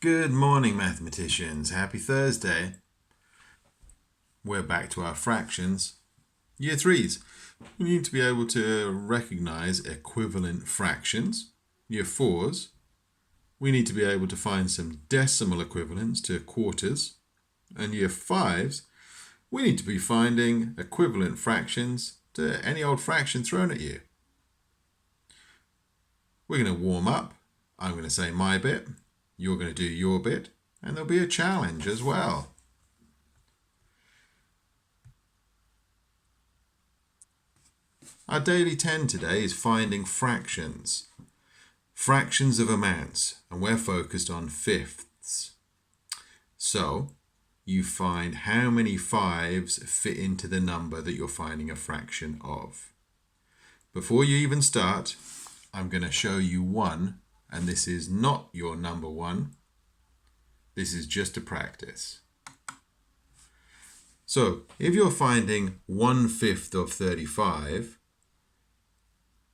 Good morning, mathematicians. Happy Thursday. We're back to our fractions. Year 3s. We need to be able to recognize equivalent fractions. Year 4s. We need to be able to find some decimal equivalents to quarters. And Year 5s. We need to be finding equivalent fractions to any old fraction thrown at you. We're going to warm up. I'm going to say my bit. You're going to do your bit, and there'll be a challenge as well. Our daily 10 today is finding fractions. Fractions of amounts, and we're focused on fifths. So, you find how many fives fit into the number that you're finding a fraction of. Before you even start, I'm going to show you one. And this is not your number one. This is just a practice. So if you're finding 1/5 of 35,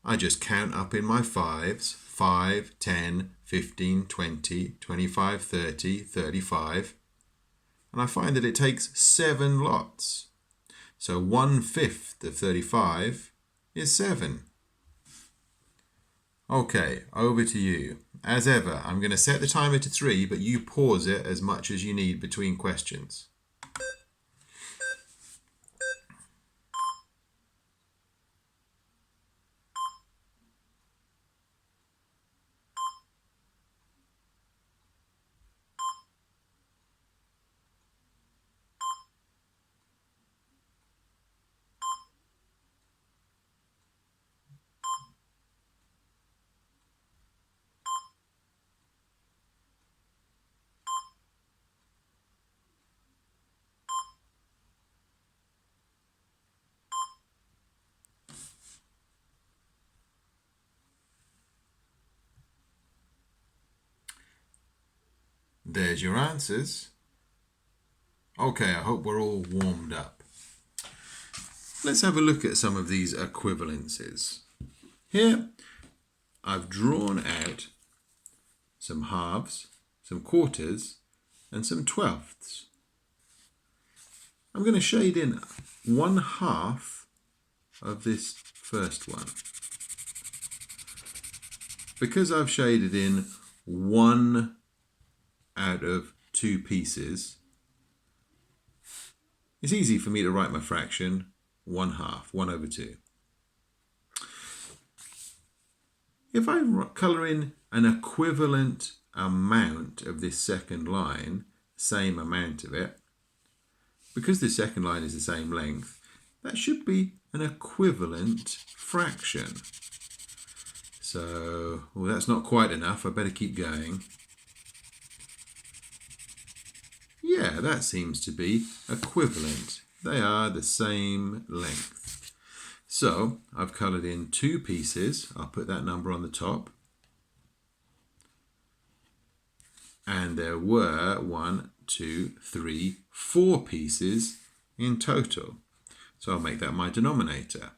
I just count up in my fives, 5, 10, 15, 20, 25, 30, 35. And I find that it takes 7 lots. So 1/5 of 35 is 7. Okay, over to you. As ever, I'm going to set the timer to 3, but you pause it as much as you need between questions. There's your answers. Okay, I hope we're all warmed up. Let's have a look at some of these equivalences. Here, I've drawn out some halves, some quarters, and some twelfths. I'm going to shade in 1/2 of this first one. Because I've shaded in 1 out of 2 pieces, it's easy for me to write my fraction 1/2, 1/2. If I colour in an equivalent amount of this second line, same amount of it, because this second line is the same length, that should be an equivalent fraction. So, well, that's not quite enough. I better keep going. Yeah, that seems to be equivalent. They are the same length. So I've coloured in 2 pieces. I'll put that number on the top. And there were 1, 2, 3, 4 pieces in total. So I'll make that my denominator.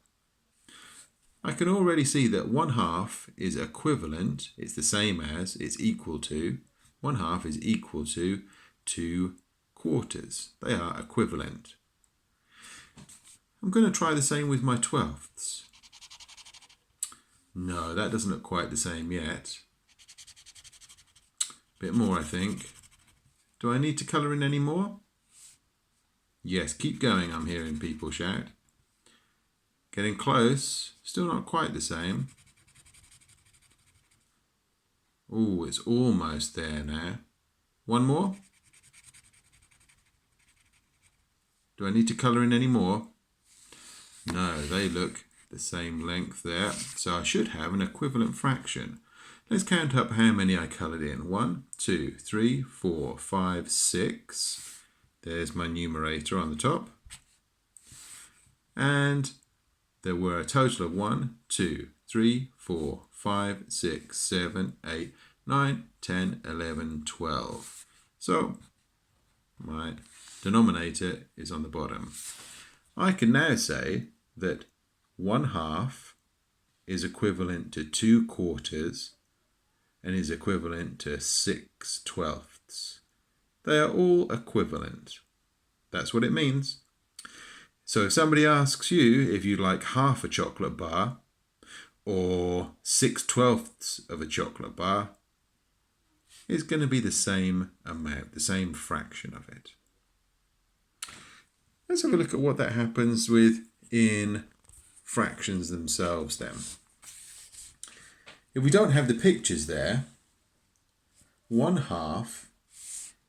I can already see that 1/2 is equivalent. It's the same as, it's equal to. 1/2 is equal to 2 quarters. They are equivalent. I'm going to try the same with my twelfths. No, that doesn't look quite the same yet. Bit more, I think. Do I need to colour in any more? Yes, keep going, I'm hearing people shout. Getting close, still not quite the same. Oh, it's almost there now. One more? Do I need to colour in any more? No, they look the same length there. So I should have an equivalent fraction. Let's count up how many I coloured in. 1, 2, 3, 4, 5, 6. There's my numerator on the top. And there were a total of 1, 2, 3, 4, 5, 6, 7, 8, 9, 10, 11, 12. So my denominator is on the bottom. I can now say that 1/2 is equivalent to 2 quarters and is equivalent to 6/12. They are all equivalent. That's what it means. So if somebody asks you if you'd like half a chocolate bar or 6/12 of a chocolate bar, it's going to be the same amount, the same fraction of it. Let's have a look at what that happens with in fractions themselves then. If we don't have the pictures there, 1/2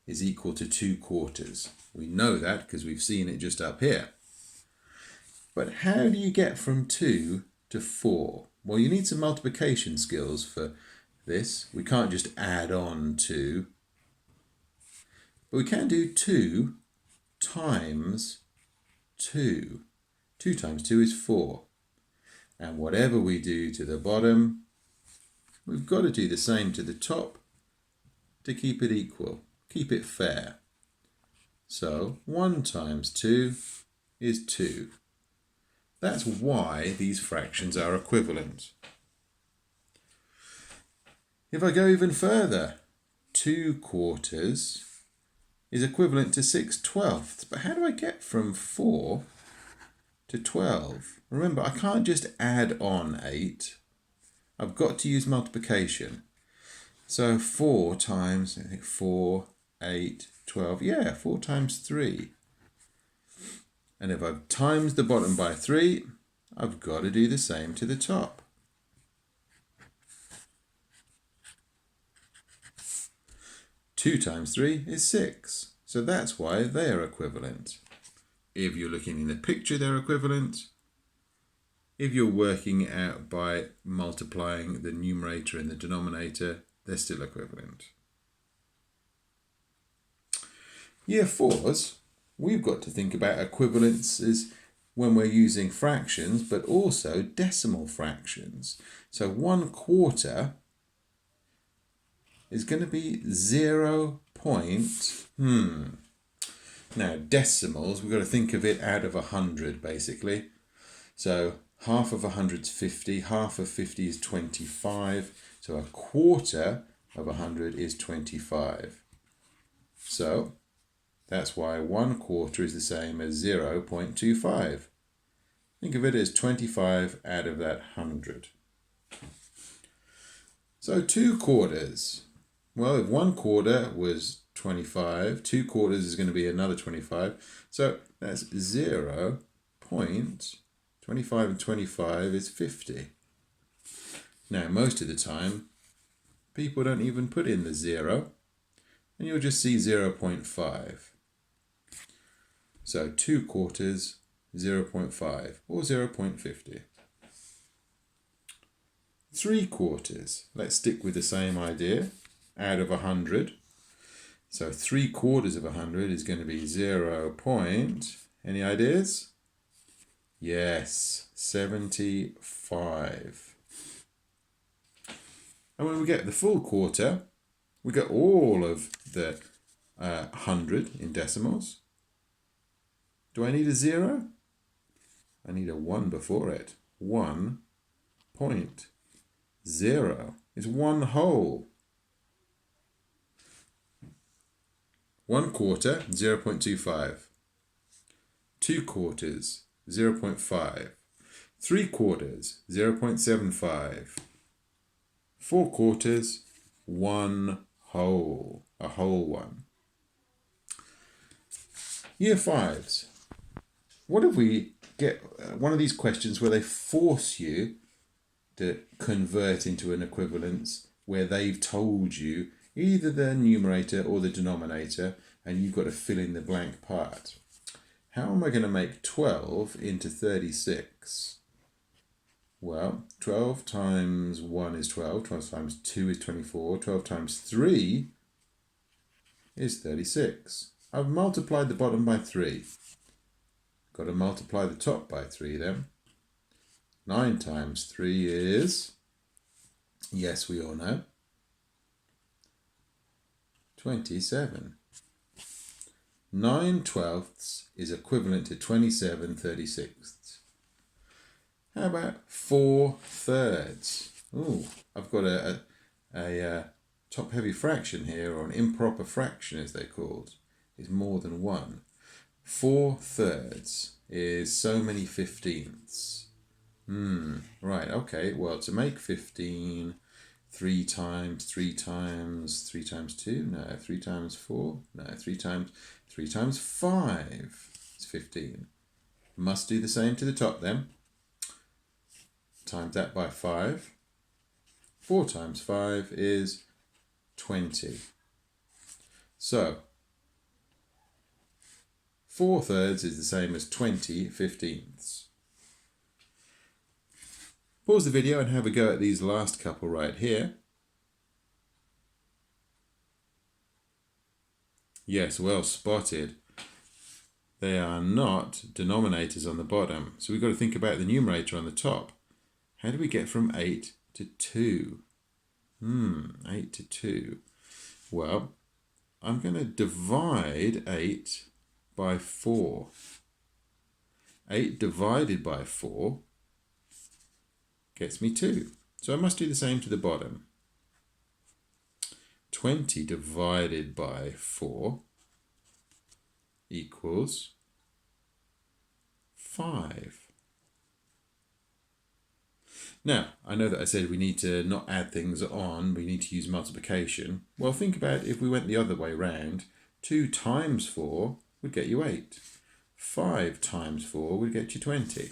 is equal to 2/4. We know that because we've seen it just up here. But how do you get from 2 to 4? Well, you need some multiplication skills for this. We can't just add on 2. But we can do 2 times 2. 2 times 2 is 4. And whatever we do to the bottom, we've got to do the same to the top to keep it equal, keep it fair. So 1 times 2 is 2. That's why these fractions are equivalent. If I go even further, 2/4 is equivalent to 6/12. But how do I get from 4 to 12? Remember, I can't just add on 8. I've got to use multiplication. So 4 times, I think 4, 8, 12. Yeah, 4 times 3. And if I've times the bottom by 3, I've got to do the same to the top. Two times 3 is 6. So that's why they are equivalent. If you're looking in the picture, they're equivalent. If you're working out by multiplying the numerator and the denominator, they're still equivalent. Year 4s, we've got to think about equivalences when we're using fractions, but also decimal fractions. So 1/4 is going to be 0. Now decimals, we've got to think of it out of 100 basically. So half of 100 is 50, half of 50 is 25, so 1/4 of 100 is 25. So that's why 1/4 is the same as 0.25. Think of it as 25 out of that 100. So 2/4. Well, if 1/4 was 25, 2/4 is going to be another 25. So that's 0.25 and 25 is 50. Now, most of the time, people don't even put in the 0, and you'll just see 0.5. So 2/4, 0.5, or 0.50. 3/4. Let's stick with the same idea. Out of 100. So 3/4 of 100 is going to be 0. Any ideas? Yes, 75. And when we get the full quarter, we get all of the 100 in decimals. Do I need a 0? I need a 1 before it. 1.0 is 1 whole. 1/4, 0.25. 2/4, 0.5. 3/4, 0.75. 4/4, 1 whole. A whole one. Year 5s. What if we get one of these questions where they force you to convert into an equivalence where they've told you either the numerator or the denominator, and you've got to fill in the blank part. How am I going to make 12 into 36? Well, 12 times 1 is 12, 12 times 2 is 24, 12 times 3 is 36. I've multiplied the bottom by 3. Got to multiply the top by 3 then. 9 times 3 is, yes, we all know, 27. 9/12 is equivalent to 27/36. How about 4/3? Oh, I've got a top-heavy fraction here, or an improper fraction as they're called, is more than 1. 4/3 is so many 15ths. Right, okay, well, to make 15, 3 times 3 times 3 times 2, no, 3 times 4, no, 3 times 5 is 15. Must do the same to the top then. Times that by 5. 4 times 5 is 20. So 4/3 is the same as 20 15ths. Pause the video and have a go at these last couple right here. Yes, well spotted. They are not denominators on the bottom. So we've got to think about the numerator on the top. How do we get from 8 to 2? 8 to 2. Well, I'm going to divide 8 by 4. 8 divided by 4 gets me 2. So I must do the same to the bottom. 20 divided by 4 equals 5. Now, I know that I said we need to not add things on, we need to use multiplication. Well, think about if we went the other way round. 2 times 4 would get you 8. 5 times 4 would get you 20.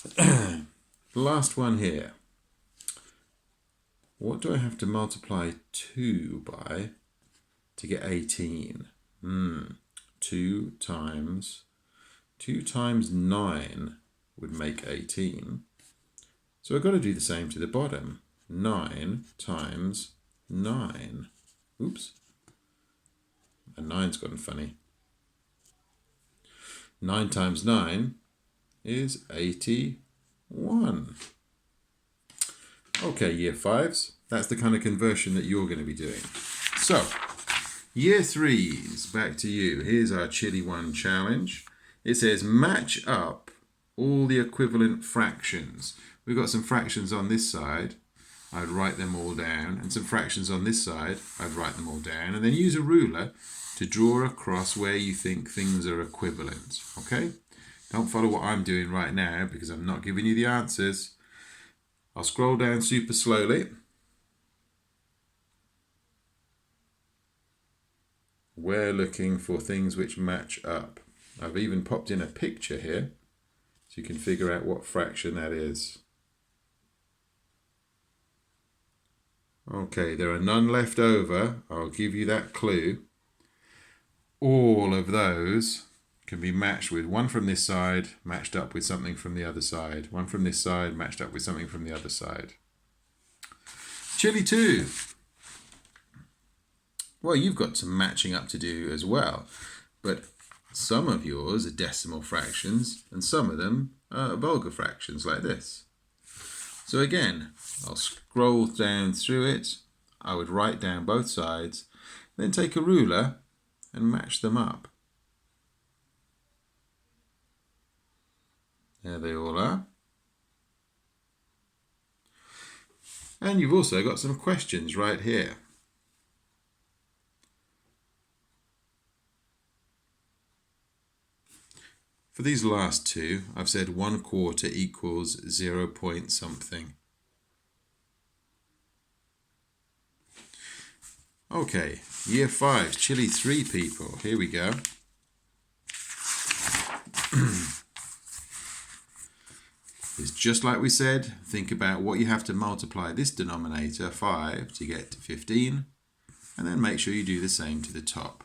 The last one here. What do I have to multiply 2 by to get 18? 2 times 9 would make 18. So I've got to do the same to the bottom. 9 times 9. Oops. A 9's gone funny. 9 times 9 is 81. Okay, year 5s, that's the kind of conversion that you're going to be doing. So, year 3s, back to you. Here's our chilli 1 challenge. It says match up all the equivalent fractions. We've got some fractions on this side. I'd write them all down. And some fractions on this side. I'd write them all down. And then use a ruler to draw across where you think things are equivalent. Okay? Don't follow what I'm doing right now because I'm not giving you the answers. I'll scroll down super slowly. We're looking for things which match up. I've even popped in a picture here so you can figure out what fraction that is. Okay, there are none left over. I'll give you that clue. All of those can be matched with one from this side, matched up with something from the other side. One from this side, matched up with something from the other side. Chilli 2. Well, you've got some matching up to do as well. But some of yours are decimal fractions, and some of them are vulgar fractions like this. So again, I'll scroll down through it. I would write down both sides, then take a ruler and match them up. There they all are. And you've also got some questions right here. For these last two, I've said 1/4 equals 0 point something. Okay, year 5, chilli 3 people. Here we go. It's just like we said, think about what you have to multiply this denominator, 5, to get to 15, and then make sure you do the same to the top.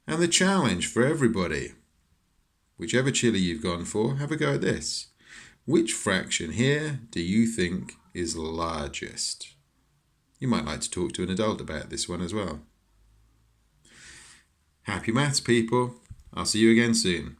And the challenge for everybody, whichever chilli you've gone for, have a go at this. Which fraction here do you think is largest? You might like to talk to an adult about this one as well. Happy maths, people. I'll see you again soon.